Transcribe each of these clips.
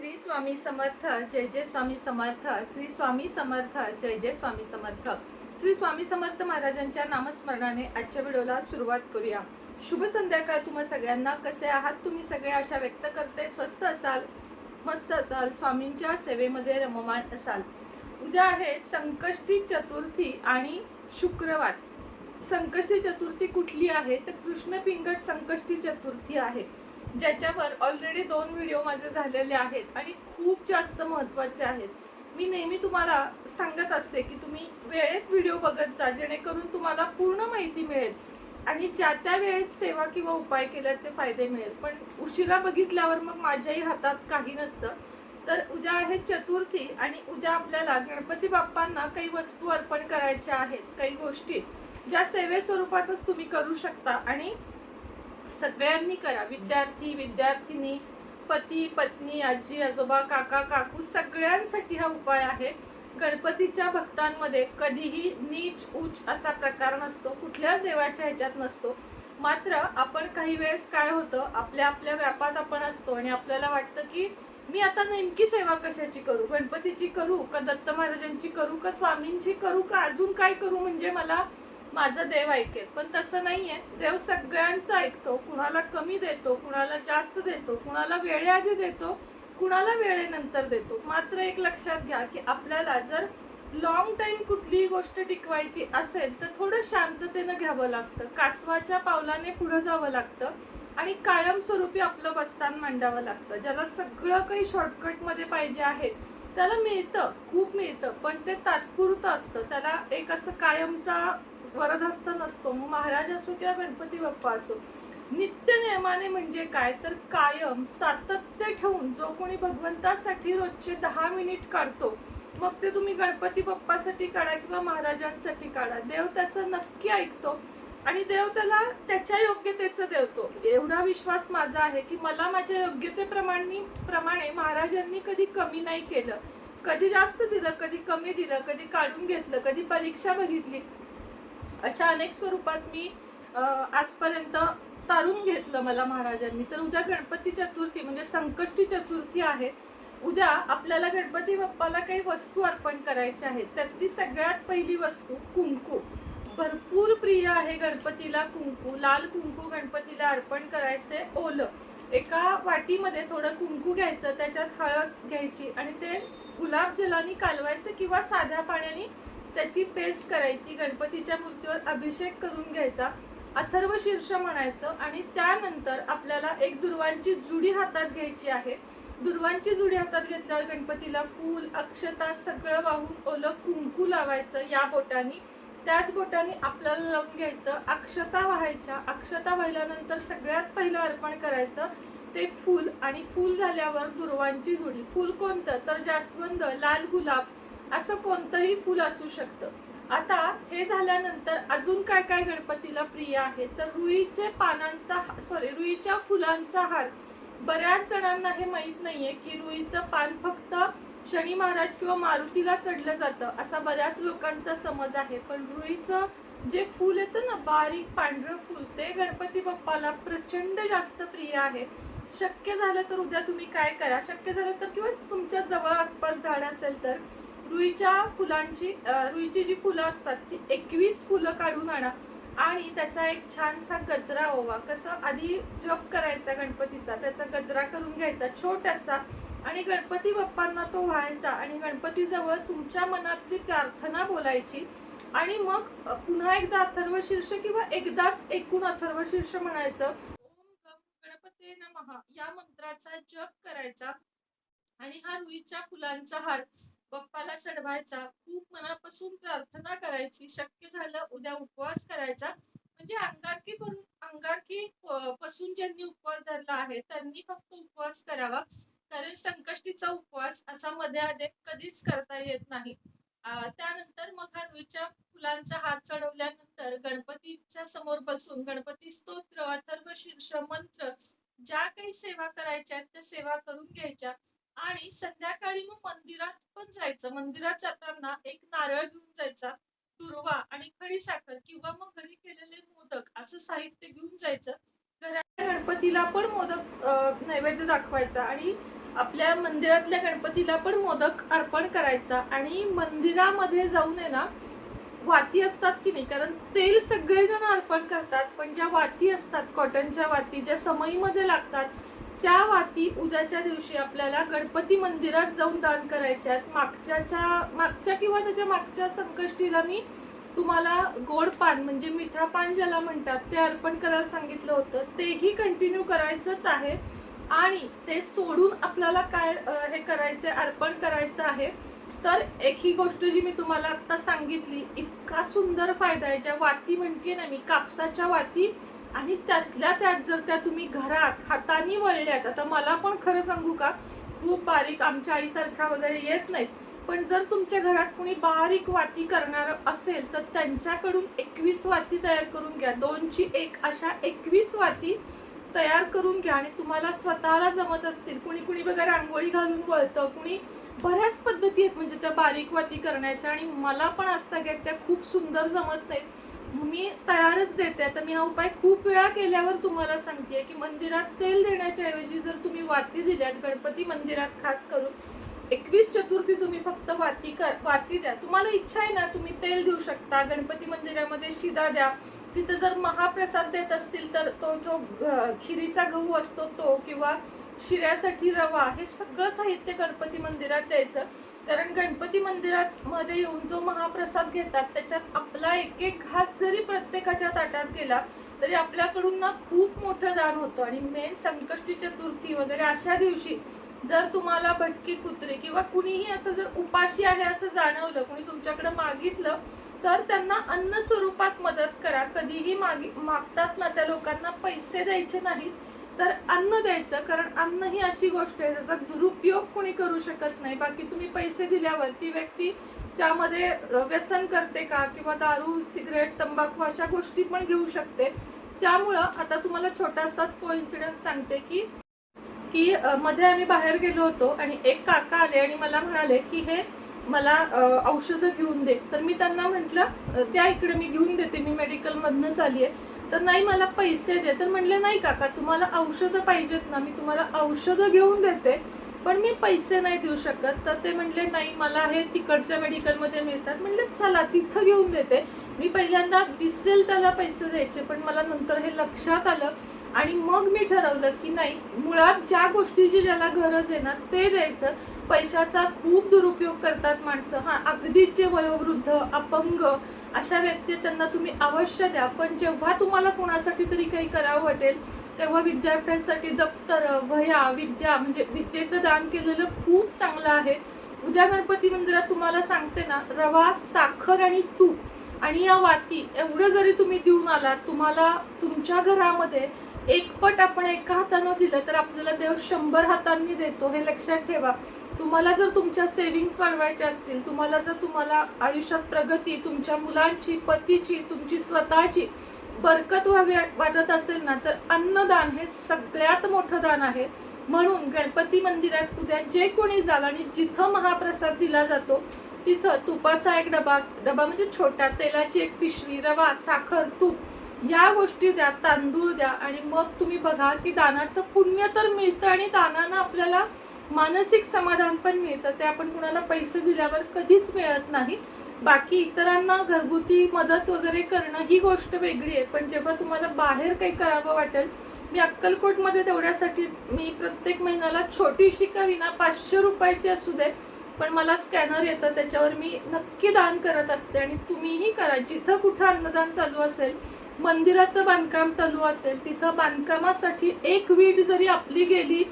श्री स्वामी समर्थ, जय जय स्वामी समर्थ, श्री स्वामी समर्थ, जय जय स्वामी समर्थ. श्री स्वामी समर्थ महाराजांच्या नामस्मरणाने आजच्या व्हिडिओला सुरुवात करूया. शुभ संध्याकाळ तुम्हा सगळ्यांना. कसे आहात तुम्ही सगळे? आशा व्यक्त करते स्वस्थ असाल, मस्त असाल, स्वामींच्या सेवेमध्ये रममाण असाल. उद्या आहे संकष्टी चतुर्थी आणि शुक्रवार. संकष्टी चतुर्थी कुठली आहे तर कृष्ण पिंगट संकष्टी चतुर्थी आहे, ज्याच्यावर ऑलरेडी 2 व्हिडिओ माझे झालेले आहेत आणि खूप जास्त महत्त्वाचे आहेत. मी नेहमी तुम्हाला सांगत असते की तुम्ही वेळेत व्हिडिओ बघत जा, जेणेकरून तुम्हाला पूर्ण माहिती मिळेल आणि ज्या त्या वेळेत सेवा किंवा उपाय केल्याचे फायदे मिळेल. पण उशिरा बघितल्यावर मग माझ्याही हातात काही नसतं. तर उद्या आहे चतुर्थी आणि उद्या आपल्याला गणपती बाप्पांना काही वस्तू अर्पण करायच्या आहेत, काही गोष्टी ज्या सेवे स्वरूपातच तुम्ही करू शकता आणि सगळ्यांनी करा. विद्यार्थी, विद्यार्थिनी, पती, पत्नी, आजी, आजोबा, काका, काकू सगळ्यांसाठी हा उपाय आहे. गणपतीच्या भक्तांमध्ये कधीही नीच उच्च असा प्रकार नसतो, कुठल्याच देवाच्या ह्याच्यात नसतो. मात्र आपण काही वेळेस काय होतं, आपल्या आपल्या व्यापात आपण असतो आणि आपल्याला वाटतं की मी आता नेमकी सेवा कशाची करू, गणपतीची करू का दत्त महाराजांची करू का स्वामींची करू का अजून काय करू म्हणजे मला माझा देव ऐकेल. पण तसं नाहीये. देव सगळ्यांचं ऐकतो, कुणाला कमी देतो, कुणाला जास्त देतो, कुणाला वेळेआधी देतो, कुणाला वेळेनंतर देतो. मात्र एक लक्षात घ्या की आपल्याला जर लॉंग टाइम कुठलीही गोष्ट टिकवायची असेल तर थोडं शांततेनं घ्यावं लागतं, कासवाच्या पावलाने पुढे जावं लागतं आणि कायमस्वरूपी आपलं बस्तान मांडावं लागतं. ज्याला सगळं काही शॉर्टकटमध्ये पाहिजे आहे त्याला मिळतं, खूप मिळतं, पण ते तात्पुरतं असतं. त्याला एक असं कायमचा वरदहस्त नसतो. मग महाराज असो किंवा गणपती बाप्पा असो, नित्य नियमाने म्हणजे काय तर कायम सातत्य ठेवून जो कोणी भगवंतासाठी रोजचे 10 मिनिट काढतो, मग ते तुम्ही गणपती बाप्पासाठी काढा किंवा महाराजांसाठी काढा, देव त्याचं नक्की ऐकतो आणि देव त्याला त्याच्या योग्यतेचं देवतो. एवढा विश्वास माझा आहे की मला माझ्या योग्यतेप्रमाणे महाराजांनी कधी कमी नाही केलं, कधी जास्त दिलं, कधी कमी दिलं, कधी काढून घेतलं, कधी परीक्षा बघितली. अशा अनेक स्वरूपात मी आजपर्यंत तारून घेतलं मला महाराजांनी. तर उद्या गणपती चतुर्थी म्हणजे संकष्टी चतुर्थी आहे. उद्या आपल्याला गणपती बाप्पाला काही वस्तू अर्पण करायच्या आहेत. त्यातली सगळ्यात पहिली वस्तू कुंकू. भरपूर प्रिय आहे गणपतीला कुंकू. लाल कुंकू गणपतीला अर्पण करायचे. ओलं एका वाटीमध्ये थोडं कुंकू घ्यायचं, त्याच्यात हळद घ्यायची आणि ते गुलाबजलाने कालवायचं किंवा साध्या पाण्याने त्याची पेस्ट करायची. गणपतीच्या मूर्तीवर अभिषेक करून घ्यायचा, अथर्व शीर्ष म्हणायचं आणि त्यानंतर आपल्याला एक दुर्वांची जुडी हातात घ्यायची आहे. दुर्वांची जुडी हातात घेतल्यावर गणपतीला फूल, अक्षता सगळं वाहून ओलं कुंकू लावायचं या बोटानी. त्याच बोटाने आपल्याला लावून घ्यायचं, अक्षता वाहायच्या. अक्षता वाहिल्यानंतर सगळ्यात पहिलं अर्पण करायचं ते फूल आणि फूल झाल्यावर दुर्वांची जुडी. फूल कोणतं तर जास्वंद, लाल गुलाब असं कोणतंही फूल असू शकतं. आता हे झाल्यानंतर अजून काय काय गणपतीला प्रिय आहे तर रुईच्या फुलांचा हार. बऱ्याच जणांना हे माहित नाहीये की रुईचं पान फक्त शनी महाराज किंवा मारुतीला चढलं जातं असा बऱ्याच लोकांचा समज आहे. पण रुईचं जे फूल येतं ना, बारीक पांढरं फूल, ते गणपती बाप्पाला प्रचंड जास्त प्रिय आहे. शक्य झालं तर उद्या तुम्ही काय करा, शक्य झालं तर किंवा तुमच्या जवळ आसपास झाड असेल तर रुईची जी फुलं असतात ती 21 फुलं काढून आणा आणि त्याचा एक छानसा गजरा ओवा. कसं आधी जप करायचा गणपतीचा, त्याचा गजरा करून घ्यायचा छोटासा आणि गणपती बाप्पांना तो व्हायचा आणि गणपतीजवळ तुमच्या मनातली प्रार्थना बोलायची आणि मग पुन्हा एकदा अथर्व शीर्ष किंवा एकदाच एकूण अथर्व शीर्ष म्हणायचं. ओम गम गणपते नमः या मंत्राचा जप करायचा आणि हा रुईच्या फुलांचा हार बाप्पाला चढवायचा. खूप मनापासून प्रार्थना करायची. शक्य झालं उद्या उपवास करायचा. म्हणजे अंगारकी पासून ज्यांनी उपवास धरला आहे त्यांनी फक्त उपवास करावा, कारण संकष्टीचा उपवास असा मध्ये आधे कधीच करता येत नाही. त्यानंतर मग हा रुईच्या फुलांचा हार चढवल्यानंतर गणपतीच्या समोर बसून गणपती स्तोत्र, अथर्व शीर्ष मंत्र ज्या काही सेवा करायच्या त्या सेवा करून घ्यायच्या आणि संध्याकाळी मग मंदिरात पण जायचं. मंदिरात जाताना एक नारळ घेऊन जायचा, दुर्वा आणि खडीसाखर किंवा मग घरी केलेले मोदक असं साहित्य घेऊन जायचं. घराच्या गणपतीला पण मोदक नैवेद्य दाखवायचा आणि आपल्या मंदिरातल्या गणपतीला पण मोदक अर्पण करायचा आणि मंदिरामध्ये जाऊन आहे ना वाती असतात की नाही, कारण तेल सगळेजण अर्पण करतात, पण ज्या वाती असतात कॉटनच्या वाती ज्या समईमध्ये लागतात त्या वाती उद्याच्या दिवशी आपल्याला गणपती मंदिरात जाऊन दान करायच्या आहेत. मागच्या किंवा त्याच्या मागच्या संकष्टीला मी तुम्हाला गोड पान म्हणजे मिठा पान ज्याला म्हणतात ते अर्पण करायला सांगितलं होतं, तेही कंटिन्यू करायचंच आहे. आणि ते सोडून आपल्याला काय हे करायचं अर्पण करायचं आहे. तर एक ही गोष्ट जी मी तुम्हाला आता सांगितली, इतका सुंदर फायदा आहे. ज्या वाती म्हणते ना मी, कापसाच्या वाती, आणि त्यातल्या त्यात जर त्या तुम्ही घरात हाताने वळल्यात, आता मला पण खरं सांगू का खूप बारीक आमच्या आईसारखा वगैरे येत नाहीत, पण जर तुमच्या घरात कोणी बारीक वाती करणार असेल तर त्यांच्याकडून 21 वाती तयार करून घ्या. 2ची 1 अशा 21 वाती तयार करून घ्या. आणि तुम्हाला स्वतःला जमत असतील, कुणी बघा रांगोळी घालून वळतं, कुणी बऱ्याच पद्धती आहेत म्हणजे त्या बारीक वाती करण्याच्या, आणि मला पण असतं की त्या खूप सुंदर जमत नाहीत, मी तयारच देते. आता मी हा उपाय खूप वेळा केल्यावर तुम्हाला सांगते की मंदिरात तेल देण्याच्या ऐवजी जर तुम्ही वाती दिल्यात, गणपती मंदिरात खास करून 21 चतुर्थी तुम्ही फक्त वाती द्या. तुम्हाला इच्छा आहे ना तुम्ही तेल देऊ शकता, गणपती मंदिरामध्ये शिदा द्या, तिथं जर महाप्रसाद देत असतील तर तो जो खिरीचा गहू असतो तो, किंवा शिऱ्यासाठी रवा, हे सगळं साहित्य गणपती मंदिरात द्यायचं. कारण गणपती मंदिरात मध्ये येऊन जो महाप्रसाद घेतात त्याच्यात आपला एक एक घास जरी प्रत्येकाच्या ताटात गेला तरी आपल्याकडून ना खूप मोठं दान होतं. आणि मेन संकष्टी चतुर्थी वगैरे अशा दिवशी जर तुम्हाला भटकी कुत्री किंवा कुणीही असं जर उपाशी आहे असं जाणवलं, कुणी तुमच्याकडे मागितलं, तर त्यांना अन्न स्वरूपात मदत करा. कधीही मागतात ना त्या लोकांना पैसे द्यायचे नाहीत, तर अन्न द्यायचं. कारण अन्न ही अशी गोष्ट आहे ज्याचा दुरुपयोग कोणी करू शकत नाही. बाकी तुम्ही पैसे दिल्यावर ती व्यक्ती त्यामध्ये व्यसन करते का, किंवा दारू, सिगरेट, तंबाखू अशा गोष्टी पण घेऊ शकते. त्यामुळं आता तुम्हाला छोटासाच कोइन्सिडन्स सांगते की मध्ये आम्ही बाहेर गेलो होतो आणि एक काका आले आणि मला म्हणाले की हे मला औषधं घेऊन दे. तर मी त्यांना म्हटलं त्या इकडे मी घेऊन देते, मी मेडिकल मधनच आली आहे. तर नाही मला पैसे दे. तर म्हणले नाही काका तुम्हाला औषधं पाहिजेत ना, मी तुम्हाला औषधं घेऊन देते पण मी पैसे नाही देऊ शकत. तर ते म्हणले नाही मला हे तिकडच्या मेडिकलमध्ये मिळतात. म्हणले चला तिथं घेऊन देते. मी पहिल्यांदा दिसेल त्याला पैसे द्यायचे, पण मला नंतर हे लक्षात आलं आणि मग मी ठरवलं की नाही, मुळात ज्या गोष्टीची ज्याला गरज आहे ना ते द्यायचं. पैशाचा खूप दुरुपयोग करतात माणसं. अगदीच जे वयोवृद्ध, अपंग अशा व्यक्ती त्यांना तुम्ही अवश्य द्या. पण जेव्हा तुम्हाला कोणासाठी तरी काही करावं वाटेल तेव्हा विद्यार्थ्यांसाठी दप्तर, वह्या, विद्या म्हणजे विद्येचं दान केलेलं खूप चांगलं आहे. उद्या गणपती मंदिरात तुम्हाला सांगते ना, रवा, साखर आणि तूप आणि या वाती एवढं जरी तुम्ही देऊन आलात, तुम्हाला तुमच्या घरामध्ये एक पट आपण एका हातानं दिलं तर आपल्याला देव 100 हातांनी देतो. हे लक्षात ठेवा. तुम्हाला जर तुमच्या सेव्हिंग्स वाढवायच्या असतील, तुम्हाला आयुष्यात प्रगती, तुमच्या मुलांची, पतीची, तुमची स्वतःची बरकत व्हावी वाटत असेल ना, तर अन्नदान हे सगळ्यात मोठं दान आहे. म्हणून गणपती मंदिरात उद्या जे कोणी जाल आणि जिथं महाप्रसाद दिला जातो तिथं तुपाचा एक डबा म्हणजे छोटा, तेलाची एक पिशवी, रवा, साखर, तूप या गोष्टी द्या, तांदूळ द्या. आणि मग तुम्ही बघा की दानाचं पुण्य तर मिळतं आणि दानानं आपल्याला मानसिक समाधान पण मिळतं. ते आपण कुणाला पैसे दिल्यावर कधीच मिळत नाही. बाकी इतरांना घरगुती मदत वगैरे करणं ही गोष्ट वेगळी आहे, पण जेव्हा तुम्हाला बाहेर काही करावं वाटेल, मी अक्कलकोटमध्ये तेवढ्यासाठी मी प्रत्येक महिन्याला छोटीशी का विना 500 रुपयाची असू दे पण मला स्कॅनर येतं, त्याच्यावर मी नक्की दान करत असते. आणि तुम्हीही करा. जिथं कुठं अन्नदान चालू असेल, मंदिराचं बांधकाम चालू असेल, तिथं बांधकामासाठी एक वीट जरी आपली गेली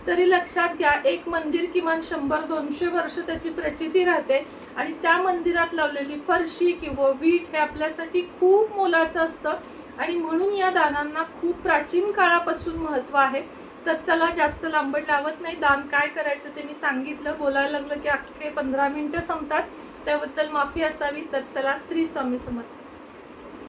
तरी लक्षात घ्या एक मंदिर किमान 100-200 वर्ष त्याची प्रचिती राहते. आणि त्या मंदिरात लावलेली फरशी किंवा वीट हे आपल्यासाठी खूप मोलाचं असतं. आणि म्हणून या दानांना खूप प्राचीन काळापासून महत्त्व आहे. तर चला जास्त लांबड लावत नाही. दान काय करायचं ते मी सांगितलं. बोलायला लागलं की अख्खे 15 मिनिटं संपतात, त्याबद्दल माफी असावी. तर चला, श्री स्वामी समर्थ.